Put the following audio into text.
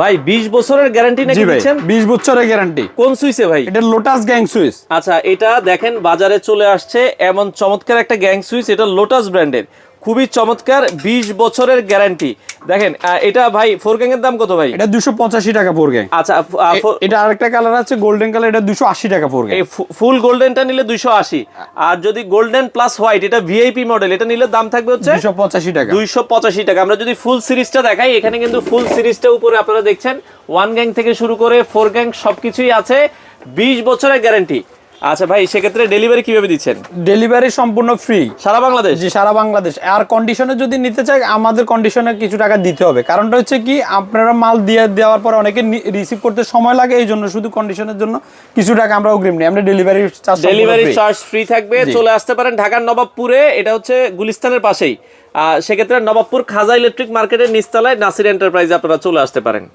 ভাই 20 বছরের গ্যারান্টি নাকি দিচ্ছেন? 20 বছরের গ্যারান্টি। কোন সুইচে ভাই? এটা লোটাস গ্যাং সুইচ। আচ্ছা, এটা দেখেন বাজারে চলে আসছে এমন চমৎকার একটা গ্যাং সুইচ, এটা লোটাস ব্র্যান্ডের, খুবই চমৎকার, 20 বছরের গ্যারান্টি। দেখেন এটা ভাই 4 গ্যাং এর দাম কত ভাই? এটা 285 টাকা 4 গ্যাং। আচ্ছা, এটা আরেকটা কালার আছে গোল্ডেন কালার, এটা 280 টাকা 4 গ্যাং। এই ফুল গোল্ডেনটা নিলে 280, আর যদি গোল্ডেন প্লাস হোয়াইট এটা ভিআইপি মডেল, এটা নিলে দাম থাকবে হচ্ছে 285 টাকা। 285 টাকা। আমরা যদি ফুল সিরিজটা দেখাই, এখানে কিন্তু ফুল সিরিজটা উপরে আপনারা দেখছেন 1 গ্যাং থেকে শুরু করে 4 গ্যাং সবকিছুই আছে, 20 বছরের গ্যারান্টি। আচ্ছা ভাই, সেক্ষেত্রে ডেলিভারি কিভাবে দিচ্ছেন? ডেলিভারি সম্পূর্ণ ফ্রি সারা বাংলাদেশ? জি, সারা বাংলাদেশ। আর কন্ডিশনে যদি নিতে চাই, আমাদের কন্ডিশনে কিছু টাকা দিতে হবে। কারণটা হচ্ছে কি, আপনারা মাল দিয়ে দেওয়ার পর অনেকে রিসিভ করতে সময় লাগে, এই জন্য শুধু কন্ডিশনের জন্য কিছু টাকা আমরা অগ্রিম নিই। আমরা ডেলিভারি চার্জ ফ্রি থাকবে। চলে আসতে পারেন ঢাকার নবাবপুরে, এটা হচ্ছে গুলিস্তানের পাশেই। সেক্ষেত্রে নবাবপুর খাজা ইলেকট্রিক মার্কেটের নিচতলায় নাসির এন্টারপ্রাইজে আপনারা চলে আসতে পারেন।